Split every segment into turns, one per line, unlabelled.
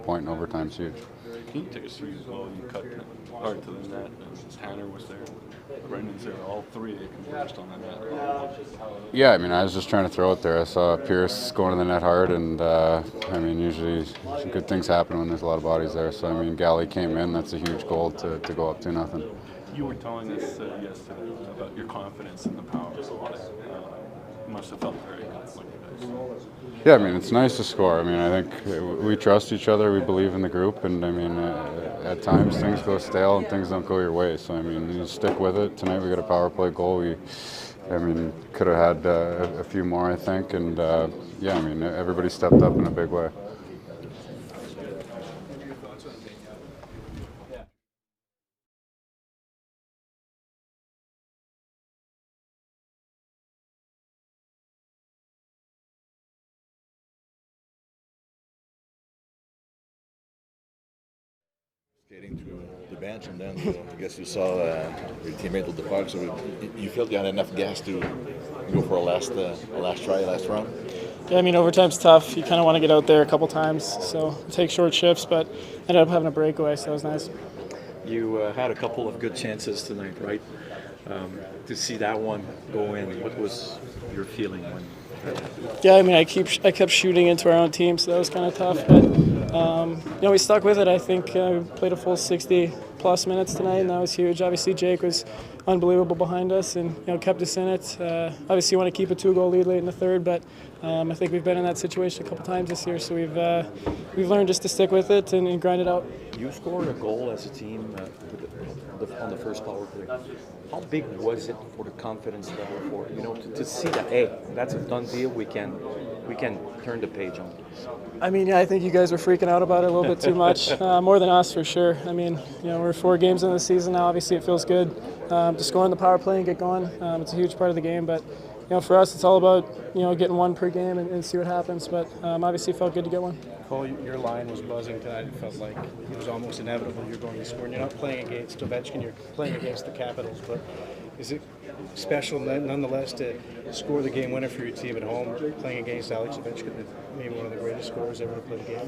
point in overtime is huge.
Can you take us through as well? You cut hard to the net, and Tanner was there, Brendan's there, all three converged on the net.
Yeah, I mean, I was just trying to throw it there. I saw Pierce going to the net hard, and I mean, usually good things happen when there's a lot of bodies there. So, I mean, Gallagher came in. That's a huge goal to go up 2-0.
You were telling us yesterday about your confidence in the power play. You must have felt very good.
Yeah, I mean, it's nice to score. I mean, I think we trust each other. We believe in the group, and I mean, at times things go stale and things don't go your way. So, I mean, you stick with it. Tonight we got a power play goal. I mean, could have had a few more, I think, and yeah, I mean, everybody stepped up in a big way.
Skating to the bench, and then I guess you saw your teammate with the puck. So you felt you had enough gas to go for a last try, last run.
Yeah, I mean, overtime's tough. You kind of want to get out there a couple times, so take short shifts, but ended up having a breakaway, so that was nice.
You had a couple of good chances tonight, right? To see that one go in, what was your feeling when?
Yeah, I mean, I kept shooting into our own team, so that was kind of tough. But you know, we stuck with it. I think we played a full 60+ minutes tonight, and that was huge. Obviously, Jake was unbelievable behind us, and kept us in it. Obviously, you want to keep a 2-goal lead late in the third, but I think we've been in that situation a couple times this year, so we've learned just to stick with it and grind it out.
You scored a goal as a team on the first power play. How big was it for the confidence level to see that, hey, that's a done deal, we can turn the page on this?
I mean, yeah, I think you guys were freaking out about it a little bit too much, more than us for sure. I mean, we're 4 games in the season now. Obviously, it feels good to score on the power play and get going. It's a huge part of the game, but for us, it's all about getting one per game and see what happens. But obviously, it felt good to get one.
Cole, your line was buzzing tonight. It felt like it was almost inevitable you're going to score. And you're not playing against Ovechkin, you're playing against the Capitals. But is it special nonetheless to score the game winner for your team at home, playing against Alex Ovechkin, maybe one of the greatest scorers ever to play the game?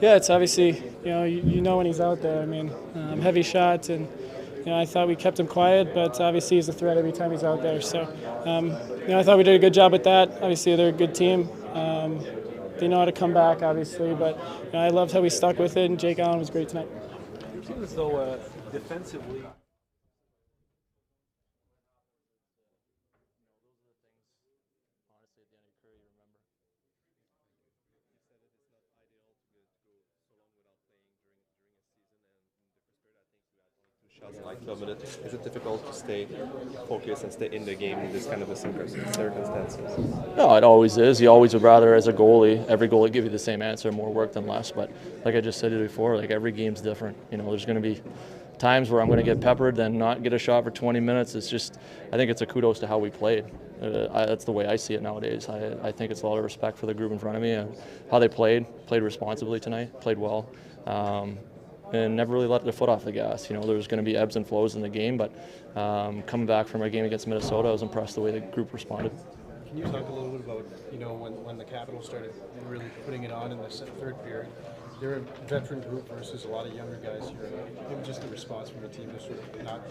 Yeah, it's obviously, you know when he's out there. I mean, heavy shots, and I thought we kept him quiet, but obviously he's a threat every time he's out there. So, I thought we did a good job with that. Obviously, they're a good team. They know how to come back, obviously, but I loved how we stuck with it, and Jake Allen was great tonight.
It seems as though defensively,
like 12 minutes. Is it difficult to stay focused and stay in the game in this kind of a circumstances?
No, it always is. You always would rather, as a goalie, every goalie give you the same answer, more work than less. But like I just said it before, like every game's different. There's going to be times where I'm going to get peppered, then not get a shot for 20 minutes. It's just, I think it's a kudos to how we played. That's the way I see it nowadays. I think it's a lot of respect for the group in front of me and how they played responsibly tonight, played well. And never really let their foot off the gas. There's going to be ebbs and flows in the game, but coming back from our game against Minnesota, I was impressed the way the group responded.
Can you talk a little bit about, when the Capitals started really putting it on in the third period? They're a veteran group versus a lot of younger guys here. Maybe just the response from the team to sort of not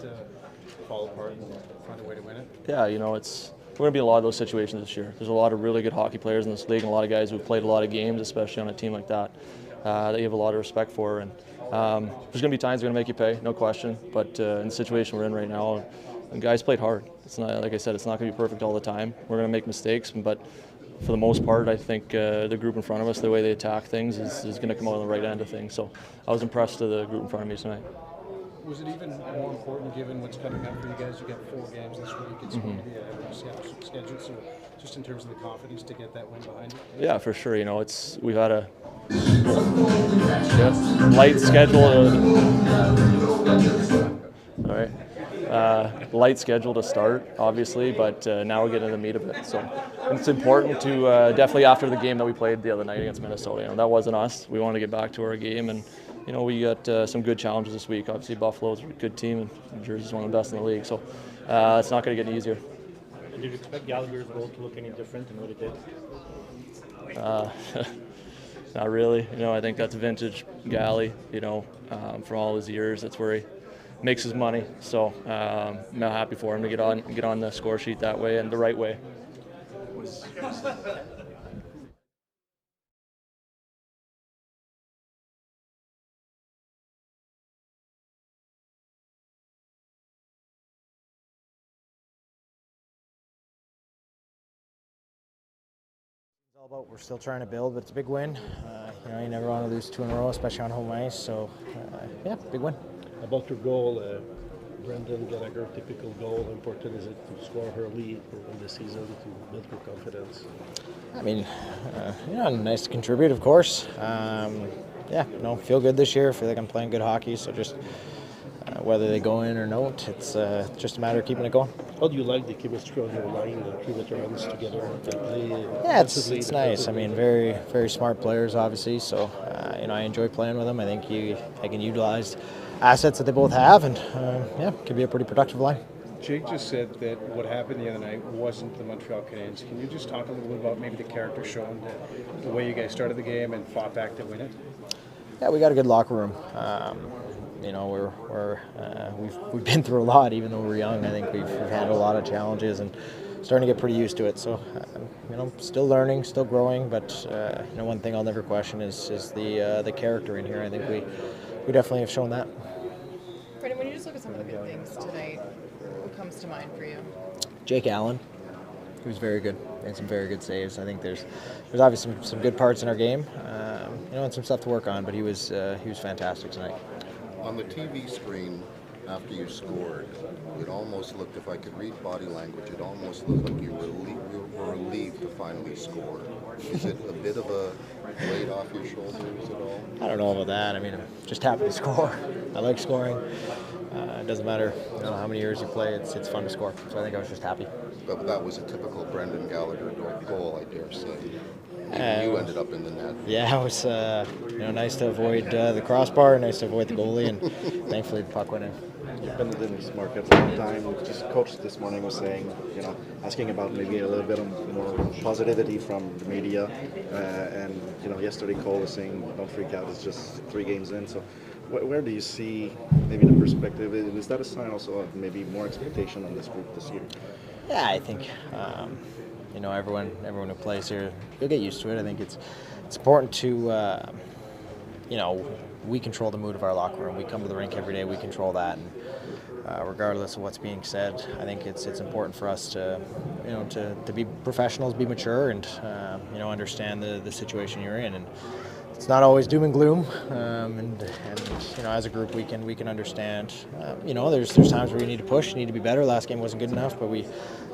fall apart and find a way to win it?
Yeah, we're going to be in a lot of those situations this year. There's a lot of really good hockey players in this league and a lot of guys who've played a lot of games, especially on a team like that you have a lot of respect for. And there's going to be times they're going to make you pay, no question. But in the situation we're in right now, the guys played hard. It's not, like I said, it's not going to be perfect all the time. We're going to make mistakes, but for the most part, I think the group in front of us, the way they attack things, is going to come out on the right end of things. So I was impressed with the group in front of me tonight.
Was it even more important, given what's coming up for you guys? You got 4 games this week. It's going to be a heavy schedule. So just in terms of the confidence to get that win behind you?
Yeah, for sure. We've had a light schedule. All right. Light schedule to start, obviously, but now we're getting to the meat of it. So it's important to definitely after the game that we played the other night against Minnesota. That wasn't us. We wanted to get back to our game, and we got some good challenges this week. Obviously, Buffalo's a good team, and Jersey's one of the best in the league. So it's not going to get any easier.
Did you expect Gallagher's goal to look any different than what it did?
Not really. You know, I think that's vintage Galley. You know, for all his years, that's where he makes his money. So I'm not happy for him to get on the score sheet that way and the right way.
It's all about we're still trying to build, but it's a big win. You know, you never want to lose 2 in a row, especially on home ice. So, yeah, big win.
About your goal, Brendan Gallagher, typical goal. How important is it to score early in the season to build your confidence?
I mean, you know, nice to contribute, of course. Yeah, you know, feel good this year. Feel like I'm playing good hockey. So just whether they go in or not, it's just a matter of keeping it going.
How do you like the chemistry on your line, the 3 veterans together?
Yeah, it's nice. I mean, very, very smart players, obviously. So, you know, I enjoy playing with them. I think I can utilize assets that they both have, and yeah, it could be a pretty productive line.
Jake just said that what happened the other night wasn't the Montreal Canadiens. Can you just talk a little bit about maybe the character shown, the way you guys started the game and fought back to win it?
Yeah, we got a good locker room. You know, we've been through a lot, even though we're young. I think we've handled a lot of challenges and starting to get pretty used to it. So, you know, still learning, still growing. But you know, one thing I'll never question is the character in here. I think we definitely have shown that.
Brendan, when you just look at some of the good things tonight, what comes to mind for you?
Jake Allen, he was very good, and some very good saves. I think there's obviously some good parts in our game, you know, and some stuff to work on. But he was fantastic tonight.
On the TV screen, after you scored, it almost looked, if I could read body language, it almost looked like you were relieved to finally score. Is it a bit of a weight off your shoulders at all?
I don't know about that. I mean, I'm just happy to score. I like scoring. It doesn't matter, you know, how many years you play. It's fun to score. So I think I was just happy.
But that was a typical Brendan Gallagher goal, I dare say. You ended up in the net.
Yeah, it was you know, nice to avoid the crossbar, nice to avoid the goalie, and thankfully the puck went in.
You've been in this market a long time. Just coach this morning was saying, you know, asking about maybe a little bit of more positivity from the media, and you know, yesterday Cole was saying, "Don't freak out. It's just 3 games in." So, where do you see maybe the perspective? Is that a sign also of maybe more expectation on this group this year?
Yeah, I think you know, everyone who plays here, you'll get used to it. I think it's important to you know, we control the mood of our locker room. We come to the rink every day. We control that, and regardless of what's being said, I think it's important for us to, you know, to be professionals, be mature, and you know, understand the situation you're in. And it's not always doom and gloom. And you know, as a group, we can understand. You know, there's times where you need to push, you need to be better. Last game wasn't good enough, but we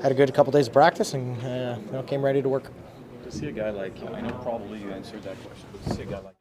had a good couple days of practice and you know, came ready to work.
To see a guy like, I know probably you answered that question, but to see a guy like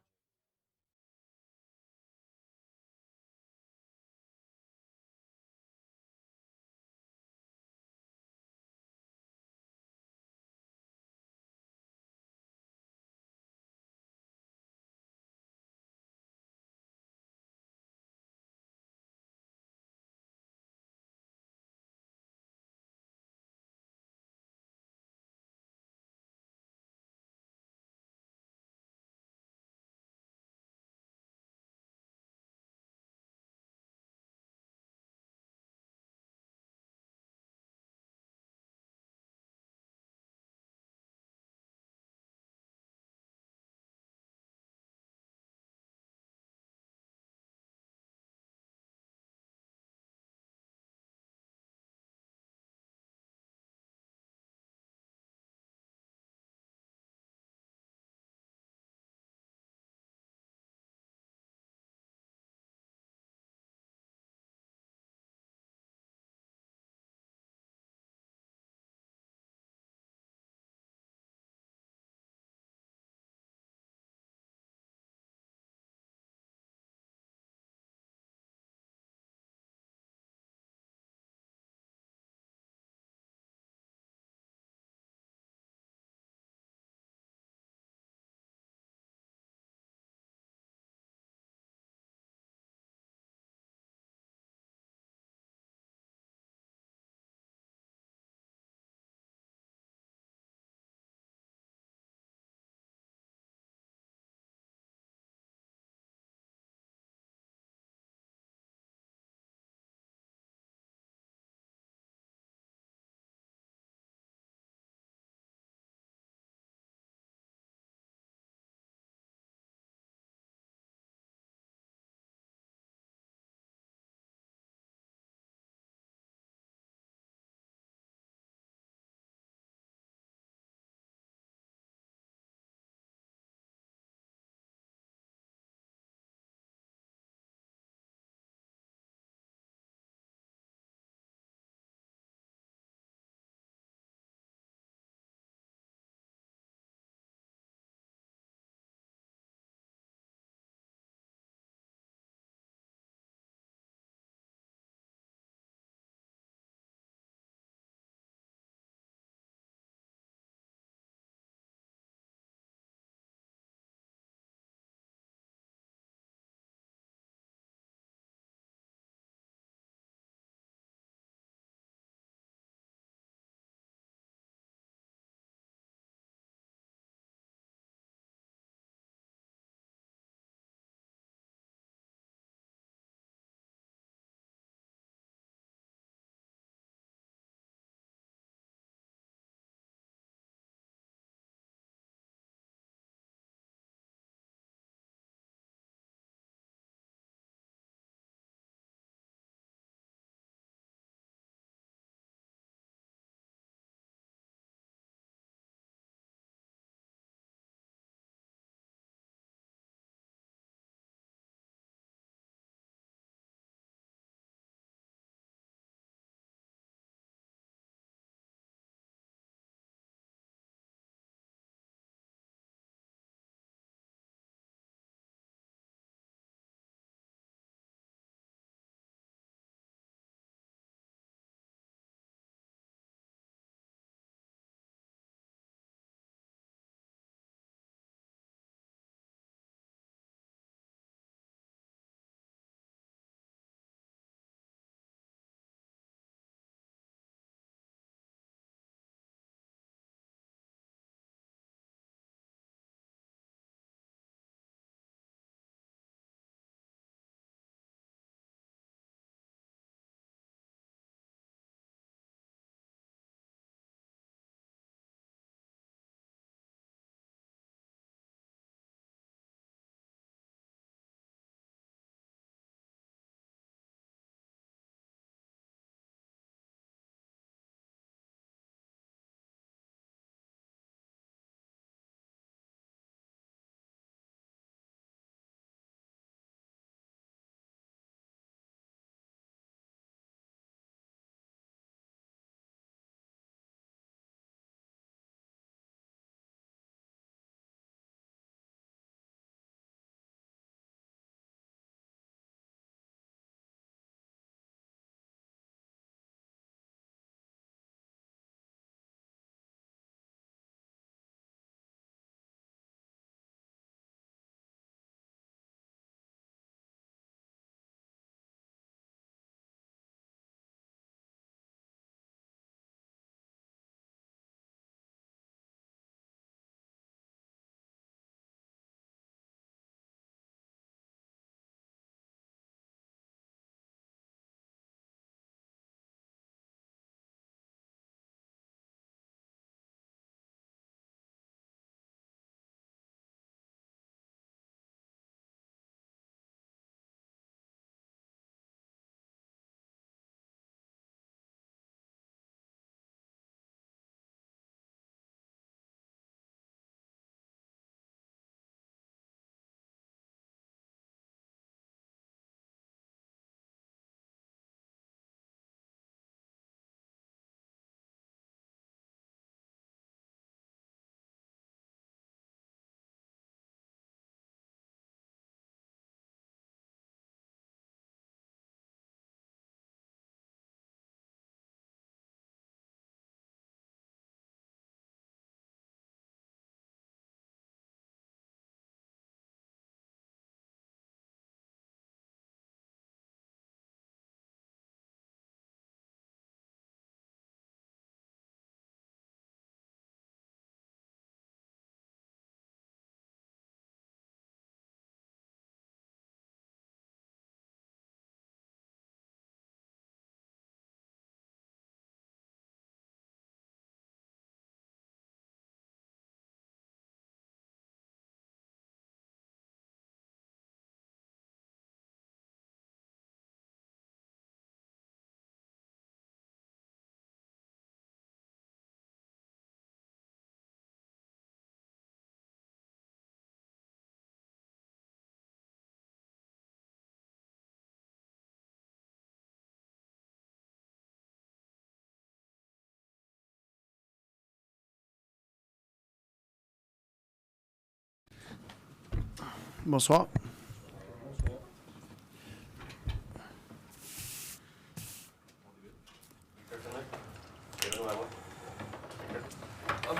Bonsoir.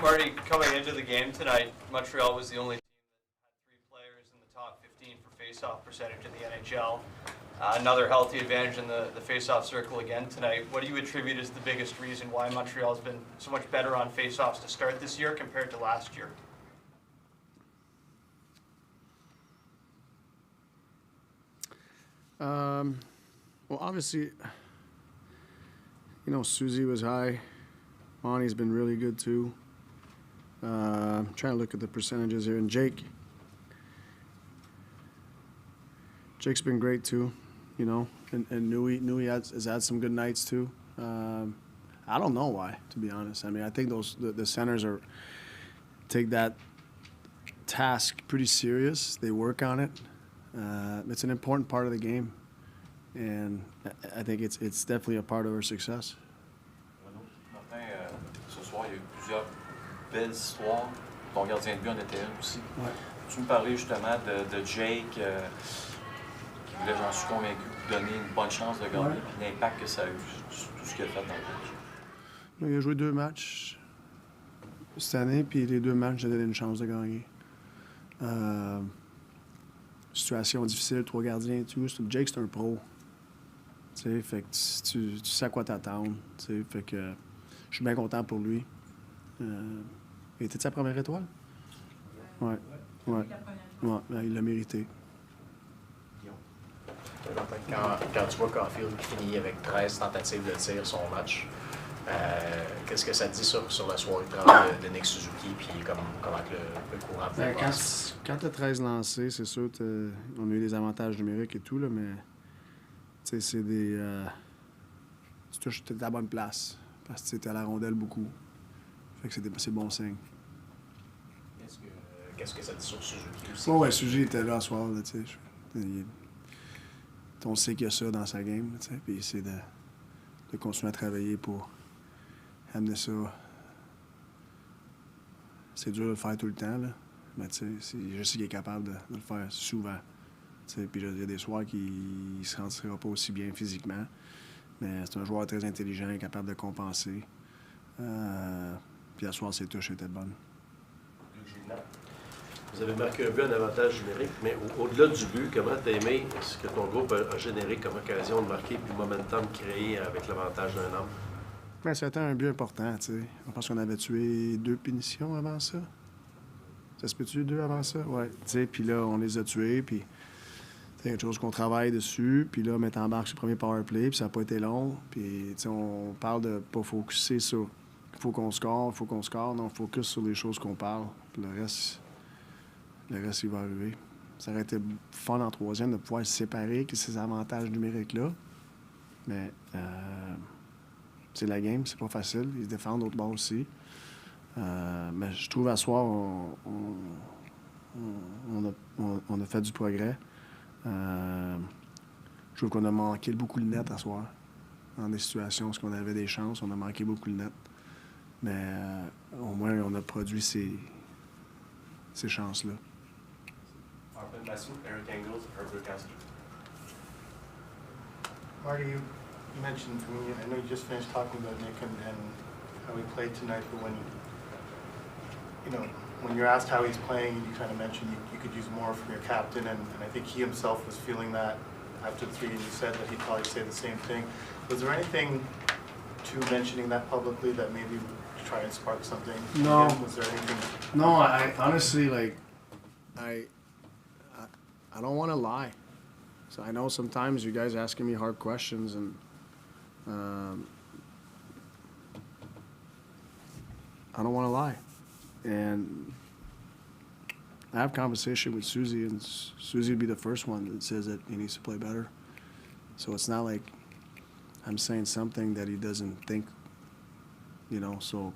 Marty, coming into the game tonight, Montreal was the only team that had 3 players in the top 15 for face-off percentage in the NHL. Another healthy advantage in the face-off circle again tonight. What do you attribute as the biggest reason why Montreal has been so much better on face-offs to start this year compared to last year?
Well, obviously, Susie was high. Monty's been really good too. I'm trying to look at the percentages here, and Jake's been great too, and Nui has had some good nights too. I don't know why, to be honest. I mean, I think the centers take that task pretty serious. They work on it. It's an important part of the game, and I think it's definitely a part of our success.
Martin, ce soir, il y a eu plusieurs belles histoires. Ton gardien de but en était une aussi.
Ouais.
Tu me parlais justement de Jake, qui voulait, j'en suis convaincu, donner une bonne chance de gagner, puis l'impact que ça a eu, tout ce qu'il a fait dans le match.
Il a joué 2 matchs cette année, puis les 2 matchs, j'ai donné une chance de gagner. Situation difficile, 3 gardiens et tout. Jake, c'est un pro. Fait que tu sais à quoi t'attendre. Fait que je suis bien content pour lui. Il était sa première étoile? Ouais. Il l'a mérité.
Quand tu vois Caufield qui finit avec 13 tentatives de tir son match, qu'est-ce que ça dit sur la soirée de travail de Nick Suzuki, puis comment le courant peut passer?
Quand tu as 13 lancés, c'est sûr on a eu des avantages numériques et tout, là, mais c'est des... tu touches à la bonne place, parce que tu es à la rondelle beaucoup. Fait que c'est bon signe.
Qu'est-ce que ça dit sur Suzuki aussi?
Ouais, Suzuki était là ce soir, on sait qu'il y a ça dans sa game, puis c'est de continuer à travailler pour amener ça. C'est dur de le faire tout le temps, là, mais je sais qu'il est capable de le faire souvent. Puis il y a des soirs qu'il ne se rendra pas aussi bien physiquement, mais c'est un joueur très intelligent, capable de compenser. Puis à soir, ses touches étaient bonnes.
Vous avez marqué un but en avantage numérique, mais au-delà du but, comment tu as aimé ce que ton groupe a généré comme occasion de marquer puis le momentum créé avec l'avantage d'un homme?
Ben, c'était un but important, Je pense qu'on avait tué 2 punitions avant ça. Ça se peut-tu 2 avant ça? Ouais. Puis là, on les a tués, puis c'est quelque chose qu'on travaille dessus. Puis là, on embarque sur le premier power play, puis ça n'a pas été long. Puis on parle de pas focuser sur il faut qu'on score. Non, on focus sur les choses qu'on parle. Puis le reste, il va arriver. Ça aurait été fun en 3e de pouvoir se séparer avec ces avantages numériques-là. Mais c'est la game, c'est pas facile. Ils se défendent d'autre bord aussi. Mais je trouve à soir, on a fait du progrès. Je trouve qu'on a manqué beaucoup le net à soir. Dans des situations où on avait des chances, on a manqué beaucoup le net. Mais au moins, on a produit ces chances-là.
Marty, you mentioned to me, I know you just finished talking about Nick and how he played tonight, but when you're asked how he's playing, you kind of mentioned you could use more from your captain, and I think he himself was feeling that after 3, and you said that he'd probably say the same thing. Was there anything to mentioning that publicly that maybe would try and spark something?
No.
Was there anything?
No, I honestly, I don't want to lie. So I know sometimes you guys are asking me hard questions, and I don't want to lie. And I have conversation with Susie, and Susie would be the first one that says that he needs to play better. So it's not like I'm saying something that he doesn't think, so.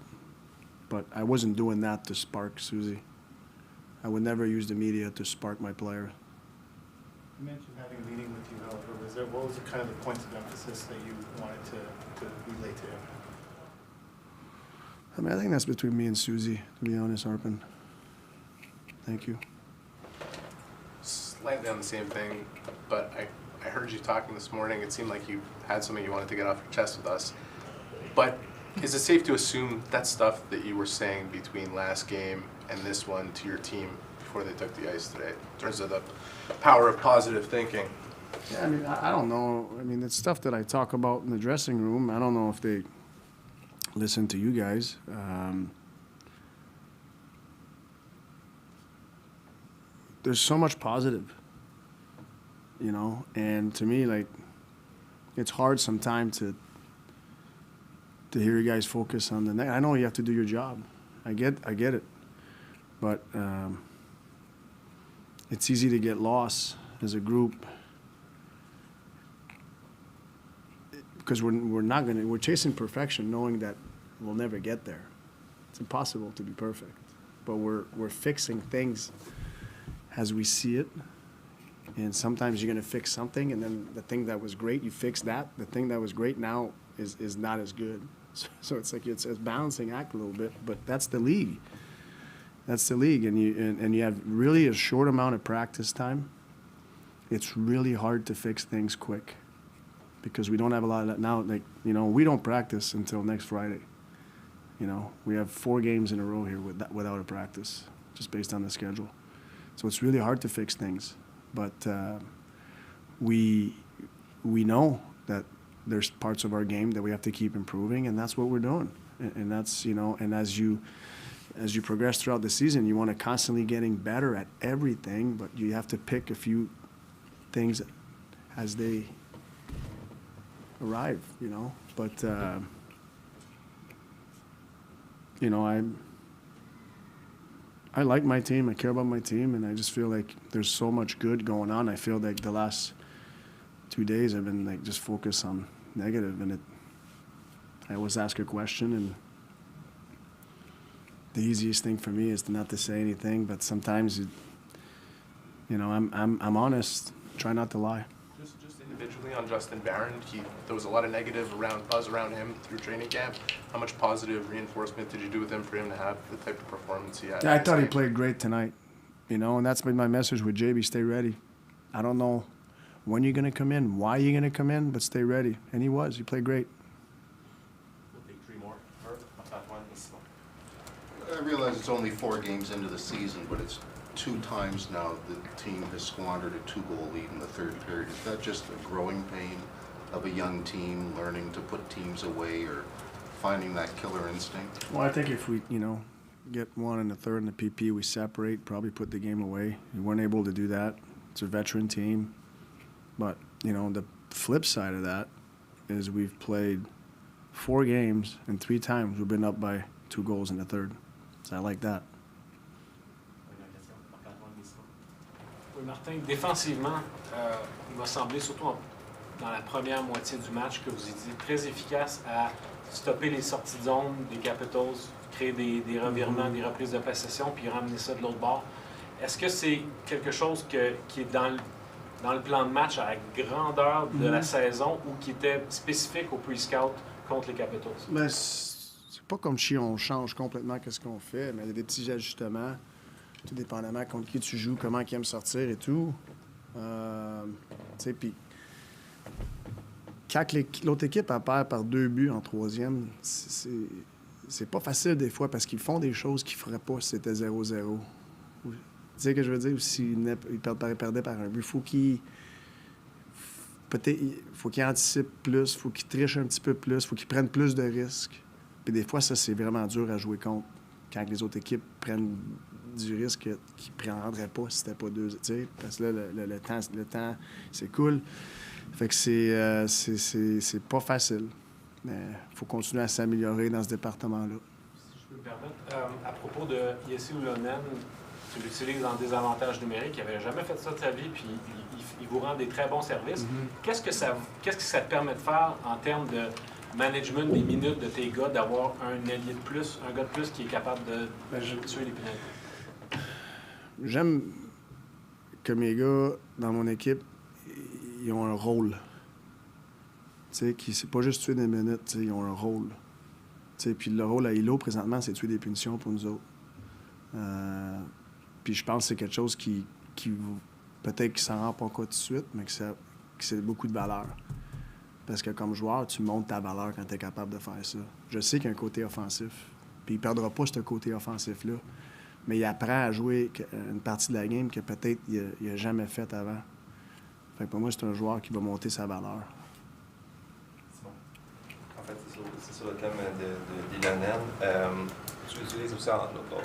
But I wasn't doing that to spark Susie. I would never use the media to spark my player.
You mentioned having a meeting with you, however. What was the kind of the points of emphasis that you wanted to relay to him?
I think that's between me and Susie, to be honest, Arpin. Thank you.
slightly on the same thing, but I heard you talking this morning. It seemed like you had something you wanted to get off your chest with us. But is it safe to assume that stuff that you were saying between last game and this one to your team before they took the ice today, in terms of the power of positive thinking?
Yeah, I mean, I don't know. I mean, it's stuff that I talk about in the dressing room. I don't know if they listen to you guys. There's so much positive, you know, and to me, like, it's hard sometimes to hear you guys focus on the next. I know you have to do your job. I get it, but it's easy to get lost as a group because we're chasing perfection, knowing that we'll never get there. It's impossible to be perfect, but we're fixing things as we see it. And sometimes you're going to fix something, and then the thing that was great, you fix that. The thing that was great now is not as good. So it's like it's a balancing act a little bit, but that's the league. That's the league, and you have really a short amount of practice time. It's really hard to fix things quick because we don't have a lot of that now. Like, you know, we don't practice until next Friday. You know, we have 4 games in a row here without a practice, just based on the schedule. So it's really hard to fix things, but we know that there's parts of our game that we have to keep improving, and that's what we're doing. And that's, you know, and as you progress throughout the season, you want to constantly getting better at everything, but you have to pick a few things as they arrive, you know. But you know, I like my team. I care about my team, and I just feel like there's so much good going on. I feel like the last 2 days I've been like just focused on negative, and I always ask a question, and the easiest thing for me is not to say anything. But sometimes, you know, I'm honest. Try not to lie.
Just individually on Justin Barron, there was a lot of negative buzz around him through training camp. How much positive reinforcement did you do with him for him to have the type of performance he had?
Yeah, I thought he played great tonight, you know, and that's been my message with JB. Stay ready. I don't know when you're going to come in, why you're going to come in, but stay ready. And he played great.
We'll take 3 more.
I realize it's only 4 games into the season, but it's 2 times now the team has squandered a 2-goal lead in the third period. Is that just a growing pain of a young team learning to put teams away or finding that killer instinct?
Well, I think if we, you know, get 1 in the third in the PP, we separate, probably put the game away. We weren't able to do that. It's a veteran team. But, you know, the flip side of that is we've played 4 games, and 3 times we've been up by 2 goals in the third. So I like that.
Oui, Martin, défensivement, il m'a semblé, surtout dans la première moitié du match, que vous étiez très efficace à stopper les sorties de zone des Capitals, créer des revirements, des reprises de possession, puis ramener ça de l'autre bord. Est-ce que c'est quelque chose qui est dans le plan de match à la grandeur de la saison ou qui était spécifique au pre-scout contre les Capitals?
Ben, c'est pas comme si on change complètement ce qu'on fait, mais il y a des petits ajustements, tout dépendamment contre qui tu joues, comment ils aiment sortir et tout. Tu sais, puis quand l'autre équipe a perd par 2 buts en 3e, c'est pas facile des fois parce qu'ils font des choses qu'ils feraient pas si c'était 0-0. Tu sais ce que je veux dire? S'ils perdaient par un but, faut qu'ils anticipent plus, faut qu'ils trichent un petit peu plus, faut qu'ils prennent plus de risques. Puis des fois, ça, c'est vraiment dur à jouer contre. Quand les autres équipes prennent du risque qu'ils ne prendraient pas si c'était pas 2. Tu sais, parce que là, le temps s'écoule. Fait que c'est pas facile. Mais il faut continuer à s'améliorer dans ce département-là.
Si je peux me permettre, à propos de Jesse Ulonen, tu l'utilises en désavantage numérique. Il n'avait jamais fait ça de sa vie, puis il vous rend des très bons services. Qu'est-ce que ça te permet de faire en termes de management des minutes de tes gars, d'avoir un allié de plus, un gars de plus qui est capable de tuer les pénalités?
J'aime que mes gars dans mon équipe, ils ont un rôle. Tu sais, c'est pas juste tuer des minutes, tu sais, ils ont un rôle. Tu sais, puis le rôle à Hilo, présentement, c'est tuer des punitions pour nous autres. Puis je pense que c'est quelque chose qui peut-être qu'il s'en rend pas compte tout de suite, mais que c'est beaucoup de valeur. Parce que comme joueur, tu montes ta valeur quand tu es capable de faire ça. Je sais qu'il y a un côté offensif, puis il ne perdra pas ce côté offensif-là, mais il apprend à jouer une partie de la game que peut-être il n'a jamais faite avant. Fait que pour moi, c'est un joueur qui va monter sa valeur.
En fait, c'est sur le thème d'Ilonen. Tu utilises aussi,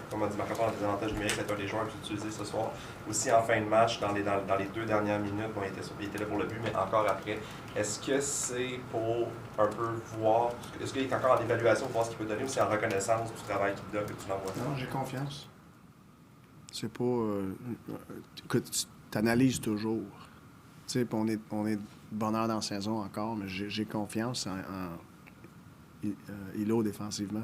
comme a dit Marc-Antoine, tes avantages numériques, c'est un des joueurs que tu utilises ce soir. Aussi en fin de match, dans les 2 dernières minutes, bon, il était là pour le but, mais encore après. Est-ce que c'est pour un peu voir, est-ce qu'il est encore en évaluation pour voir ce qu'il peut donner ou c'est en reconnaissance du travail qu'il donne que tu l'envoies?
Non, j'ai confiance. C'est pas... écoute, tu analyses toujours. Tu sais, on est de bonne heure dans la saison encore, mais j'ai confiance en Hilo défensivement.